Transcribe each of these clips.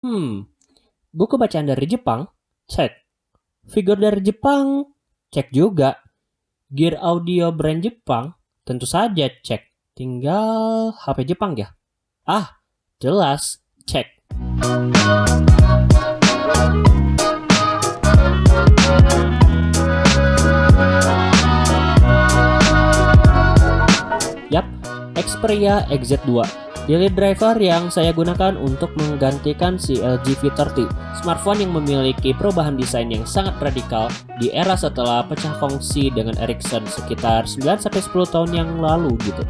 Hmm, buku bacaan dari Jepang? Cek. Figur dari Jepang? Cek juga. Gear audio brand Jepang? Tentu saja cek. Tinggal HP Jepang ya? Ah, jelas. Cek. Yap, Xperia XZ2. Daily driver yang saya gunakan untuk menggantikan si LG V30, smartphone yang memiliki perubahan desain yang sangat radikal di era setelah pecah kongsi dengan Ericsson sekitar 9-10 tahun yang lalu gitu.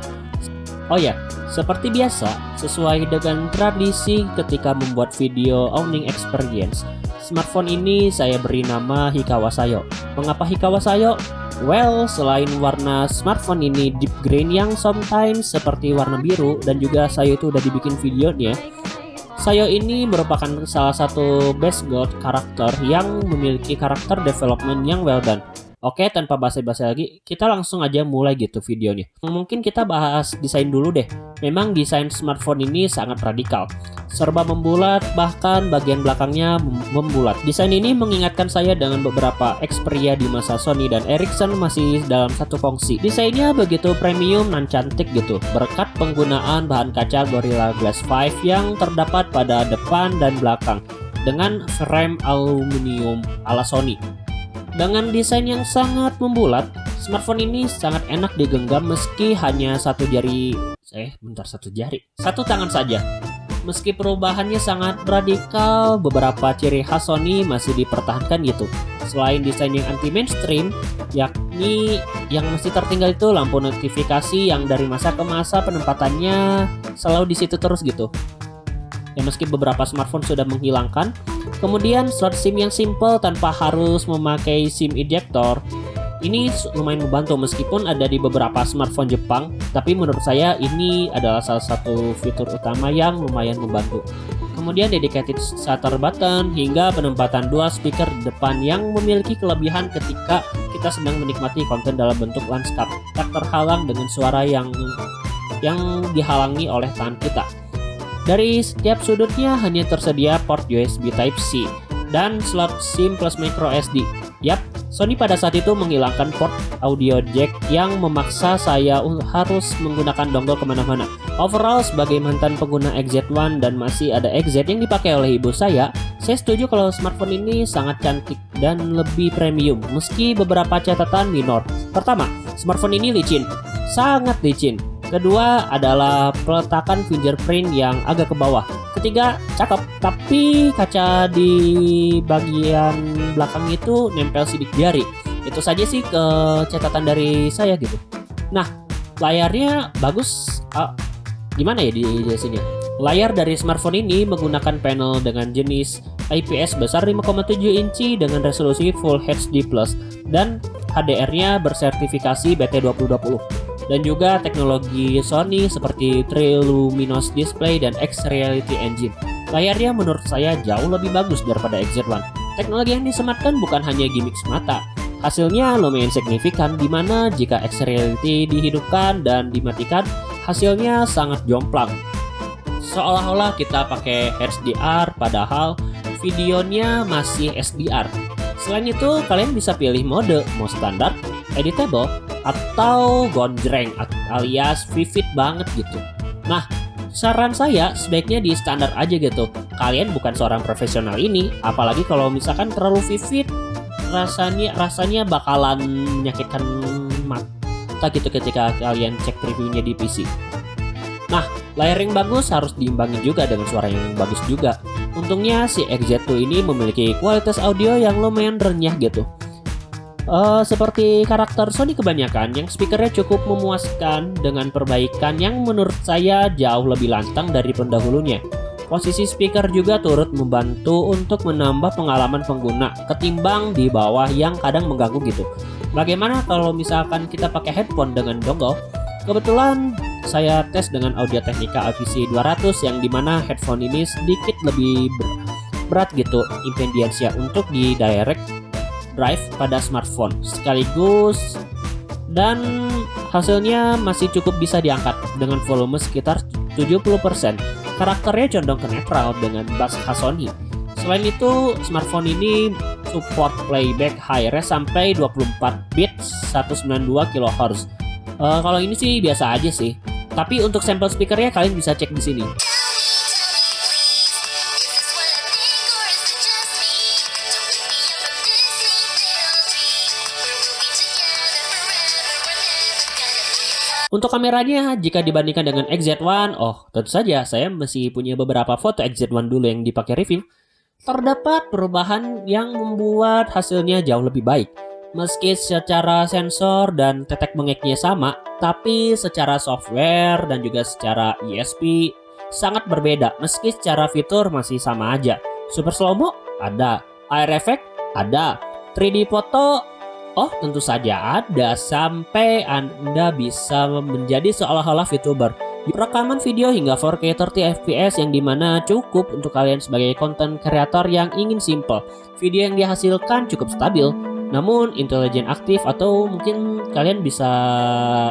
Oh ya, seperti biasa, sesuai dengan tradisi ketika membuat video owning experience, smartphone ini saya beri nama Hikawa Sayo. Mengapa Hikawa Sayo? Well, selain warna smartphone ini deep green yang sometimes seperti warna biru dan juga Sayo itu udah dibikin videonya. Sayo ini merupakan salah satu best god karakter yang memiliki karakter development yang well done. Oke, tanpa basa-basi lagi, kita langsung aja mulai gitu videonya. Mungkin kita bahas desain dulu deh. Memang desain smartphone ini sangat radikal. Serba membulat, bahkan bagian belakangnya membulat. Desain ini mengingatkan saya dengan beberapa Xperia di masa Sony dan Ericsson masih dalam satu kongsi. Desainnya begitu premium dan cantik gitu, berkat penggunaan bahan kaca Gorilla Glass 5 yang terdapat pada depan dan belakang dengan frame aluminium ala Sony. Dengan desain yang sangat membulat, smartphone ini sangat enak digenggam meski hanya satu tangan saja. Meski perubahannya sangat radikal, beberapa ciri khas Sony masih dipertahankan gitu. Selain desain yang anti-mainstream, yakni yang masih tertinggal itu lampu notifikasi yang dari masa ke masa penempatannya selalu di situ terus gitu. Ya meski beberapa smartphone sudah menghilangkan. Kemudian slot SIM yang simple tanpa harus memakai SIM ejector. Ini lumayan membantu meskipun ada di beberapa smartphone Jepang, tapi menurut saya ini adalah salah satu fitur utama yang lumayan membantu. Kemudian dedicated shutter button hingga penempatan dua speaker depan yang memiliki kelebihan ketika kita sedang menikmati konten dalam bentuk landscape, tak terhalang dengan suara yang dihalangi oleh tangan kita. Dari setiap sudutnya hanya tersedia port USB Type-C dan slot SIM plus micro SD. Yap, Sony pada saat itu menghilangkan port audio jack yang memaksa saya harus menggunakan dongle kemana-mana. Overall, sebagai mantan pengguna XZ1 dan masih ada XZ yang dipakai oleh ibu saya setuju kalau smartphone ini sangat cantik dan lebih premium, meski beberapa catatan minor. Pertama, smartphone ini licin, sangat licin. Kedua adalah peletakan fingerprint yang agak ke bawah. Ketiga, cakep, tapi kaca di bagian belakang itu nempel sidik jari. Itu saja sih catatan dari saya gitu. Nah, layarnya bagus. Gimana ya dijelasinnya? Layar dari smartphone ini menggunakan panel dengan jenis IPS besar 5,7 inci dengan resolusi Full HD+, dan HDR-nya bersertifikasi BT2020. Dan juga teknologi Sony seperti Triluminos Display dan X-Reality Engine. Layarnya menurut saya jauh lebih bagus daripada XZ1. Teknologi yang disematkan bukan hanya gimmick semata. Hasilnya lumayan signifikan, di mana jika X-Reality dihidupkan dan dimatikan, hasilnya sangat jomplang. Seolah-olah kita pakai HDR, padahal videonya masih SDR. Selain itu, kalian bisa pilih mode mau standar, editable, atau gonjreng alias vivid banget gitu. Nah, saran saya sebaiknya di standar aja gitu. Kalian bukan seorang profesional ini, apalagi kalau misalkan terlalu vivid, rasanya bakalan menyakitkan mata gitu ketika kalian cek previewnya di PC. Nah, layar yang bagus harus diimbangi juga dengan suara yang bagus juga. Untungnya si XZ2 ini memiliki kualitas audio yang lumayan renyah gitu. Seperti karakter Sony kebanyakan, yang speakernya cukup memuaskan dengan perbaikan yang menurut saya jauh lebih lantang dari pendahulunya. Posisi speaker juga turut membantu untuk menambah pengalaman pengguna ketimbang di bawah yang kadang mengganggu gitu. Bagaimana kalau misalkan kita pakai headphone dengan dongle? Kebetulan saya tes dengan Audio Technica AVC 200 yang dimana headphone ini sedikit lebih berat gitu impedance-nya untuk di direct drive pada smartphone sekaligus, dan hasilnya masih cukup bisa diangkat dengan volume sekitar 70%. Karakternya condong ke netral dengan bass khas Sony. Selain itu, smartphone ini support playback high res sampai 24 bit 192 kHz. Kalau ini sih biasa aja sih. Tapi untuk sampel speakernya kalian bisa cek di sini. Untuk kameranya, jika dibandingkan dengan XZ1, tentu saja saya masih punya beberapa foto XZ1 dulu yang dipakai review. Terdapat perubahan yang membuat hasilnya jauh lebih baik. Meski secara sensor dan tetek bengeknya sama, tapi secara software dan juga secara ISP sangat berbeda. Meski secara fitur masih sama aja. Super slow-mo ada, air effect ada, 3D foto tentu saja ada, sampai Anda bisa menjadi seolah-olah VTuber. Di rekaman video hingga 4K 30 fps yang dimana cukup untuk kalian sebagai konten kreator yang ingin simple. Video yang dihasilkan cukup stabil, namun intelijen aktif atau mungkin kalian bisa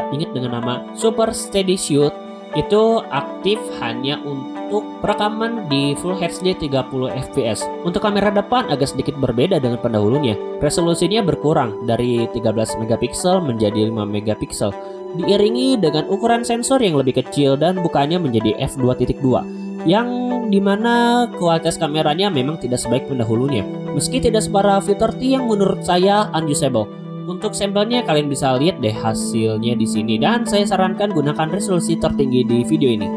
ingat dengan nama Super Steady Shoot itu aktif hanya untuk perekaman di Full HD 30 fps. Untuk kamera depan agak sedikit berbeda dengan pendahulunya. Resolusinya berkurang dari 13 megapiksel menjadi 5 megapiksel, diiringi dengan ukuran sensor yang lebih kecil dan bukaannya menjadi f2.2, yang dimana kualitas kameranya memang tidak sebaik pendahulunya, meski tidak separah V30 yang menurut saya unusable. Untuk sampelnya kalian bisa lihat deh hasilnya di sini, dan saya sarankan gunakan resolusi tertinggi di video ini.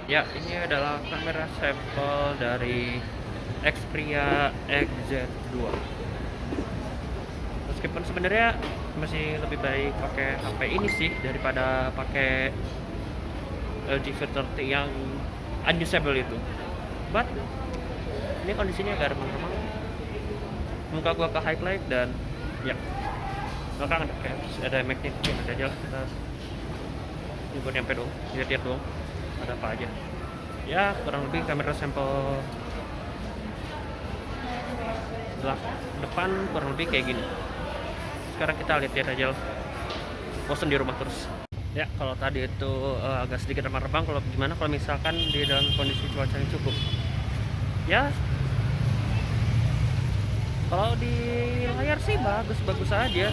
Ya, ini adalah kamera sampel dari Xperia XZ2. Meskipun sebenarnya masih lebih baik pakai HP ini sih daripada pakai LG V30 yang unusable itu. But ini kondisinya agak remang-remang. Muka gua ke highlight dan ya belakang ada caps, ada magnetic, ada aja lah. Kita ini buat nyampe dong, lihat-lihat dong ada apa aja. Ya kurang lebih kamera sampel depan kurang lebih kayak gini. Sekarang kita lihat aja lah, bosan di rumah terus. Ya kalau tadi itu agak sedikit remang-remang, kalau gimana kalau misalkan di dalam kondisi cuaca yang cukup. Ya kalau di layar sih bagus-bagus aja,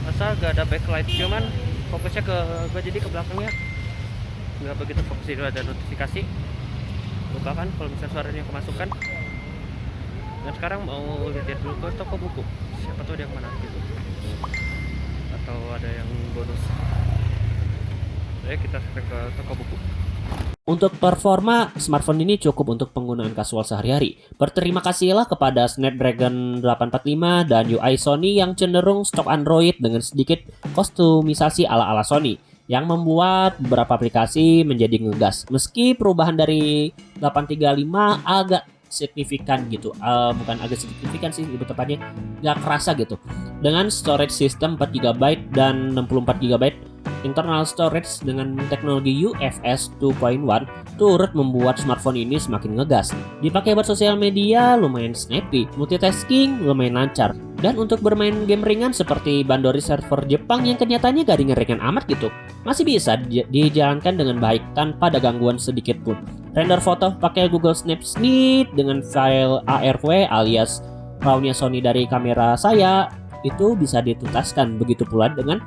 asal gak ada backlight. Cuman fokusnya ke gue, jadi ke belakangnya nggak begitu fokus. Itu ada notifikasi, buka kan kalau misalnya suaranya kemasukan. Dan sekarang mau lihat dulu ke toko buku, siapa tahu ada yang mana gitu, atau ada yang bonus. Jadi kita ke toko buku. Untuk performa, smartphone ini cukup untuk penggunaan kasual sehari-hari. Berterima kasihlah kepada Snapdragon 845 dan UI Sony yang cenderung stok Android dengan sedikit kostumisasi ala-ala Sony, yang membuat beberapa aplikasi menjadi ngegas. Meski perubahan dari 835 agak signifikan gitu, bukan agak signifikan sih, lebih tepatnya gak kerasa gitu. Dengan storage system 4GB dan 64GB internal storage dengan teknologi UFS 2.1 turut membuat smartphone ini semakin ngegas. Dipakai buat sosial media lumayan snappy, multitasking lumayan lancar, dan untuk bermain game ringan seperti Bandori server Jepang yang kenyataannya gak ringan-ringan amat gitu, masih bisa dijalankan dengan baik tanpa ada gangguan sedikit pun. Render foto pakai Google Snapseed dengan file ARW alias RAW-nya Sony dari kamera saya itu bisa dituntaskan. Begitu pula dengan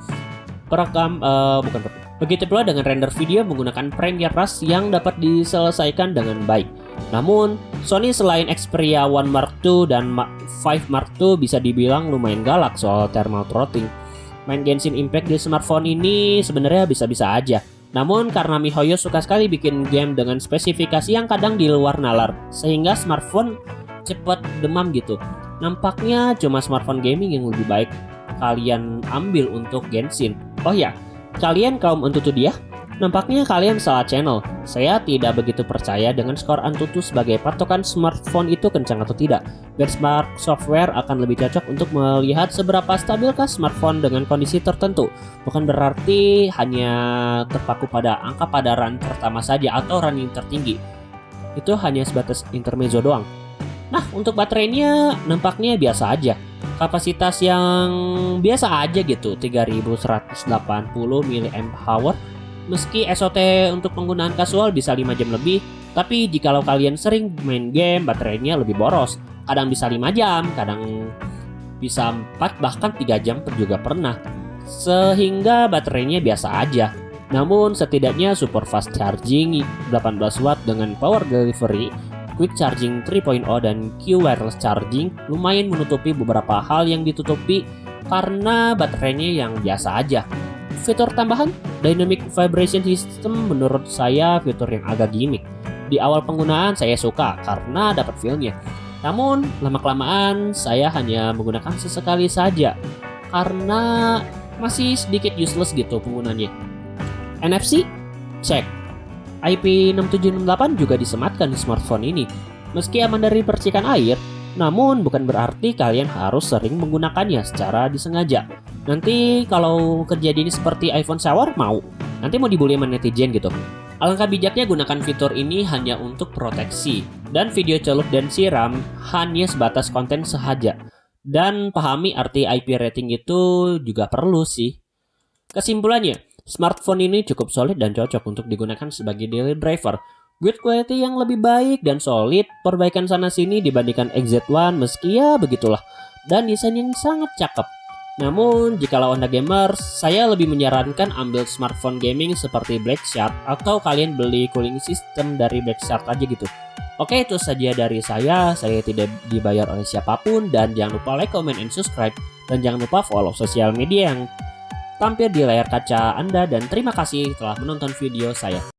Begitu pula dengan render video menggunakan Premiere Rush yang dapat diselesaikan dengan baik. Namun, Sony selain Xperia One Mark II dan 5 Mark II bisa dibilang lumayan galak soal thermal throttling. Main Genshin Impact di smartphone ini sebenarnya bisa-bisa aja. Namun karena MiHoYo suka sekali bikin game dengan spesifikasi yang kadang di luar nalar, sehingga smartphone cepat demam gitu. Nampaknya cuma smartphone gaming yang lebih baik kalian ambil untuk Genshin. Oh ya, kalian kaum Antutu dia? Nampaknya kalian salah channel. Saya tidak begitu percaya dengan skor Antutu sebagai patokan smartphone itu kencang atau tidak. Benchmark software akan lebih cocok untuk melihat seberapa stabilkah smartphone dengan kondisi tertentu. Bukan berarti hanya terpaku pada angka pada run pertama saja atau run yang tertinggi. Itu hanya sebatas intermezzo doang. Nah, untuk baterainya nampaknya biasa aja. Kapasitas yang biasa aja gitu, 3180 mAh. Meski SOT untuk penggunaan kasual bisa 5 jam lebih, tapi jikalau kalian sering main game, baterainya lebih boros. Kadang bisa 5 jam, kadang bisa 4 bahkan 3 jam juga pernah. Sehingga baterainya biasa aja. Namun setidaknya support fast charging 18 watt dengan power delivery, Quick Charging 3.0 dan Q Wireless Charging lumayan menutupi beberapa hal yang ditutupi karena baterainya yang biasa aja. Fitur tambahan, Dynamic Vibration System menurut saya fitur yang agak gimmick. Di awal penggunaan saya suka karena dapat feel-nya. Namun lama-kelamaan saya hanya menggunakan sesekali saja karena masih sedikit useless gitu penggunanya. NFC? Cek. IP6768 juga disematkan di smartphone ini. Meski aman dari percikan air, namun bukan berarti kalian harus sering menggunakannya secara disengaja. Nanti kalau kejadian seperti iPhone shower nanti mau dibully sama netizen gitu. Alangkah bijaknya gunakan fitur ini hanya untuk proteksi, dan video celup dan siram hanya sebatas konten saja. Dan pahami arti IP rating itu juga perlu sih. Kesimpulannya, smartphone ini cukup solid dan cocok untuk digunakan sebagai daily driver. Build quality yang lebih baik dan solid, perbaikan sana-sini dibandingkan XZ1 meski ya begitulah. Dan desain yang sangat cakep. Namun, jikalau Anda gamer, saya lebih menyarankan ambil smartphone gaming seperti Black Shark atau kalian beli cooling system dari Black Shark aja gitu. Oke, itu saja dari saya tidak dibayar oleh siapapun, dan jangan lupa like, comment, and subscribe. Dan jangan lupa follow sosial media yang tampil di layar kaca Anda, dan terima kasih telah menonton video saya.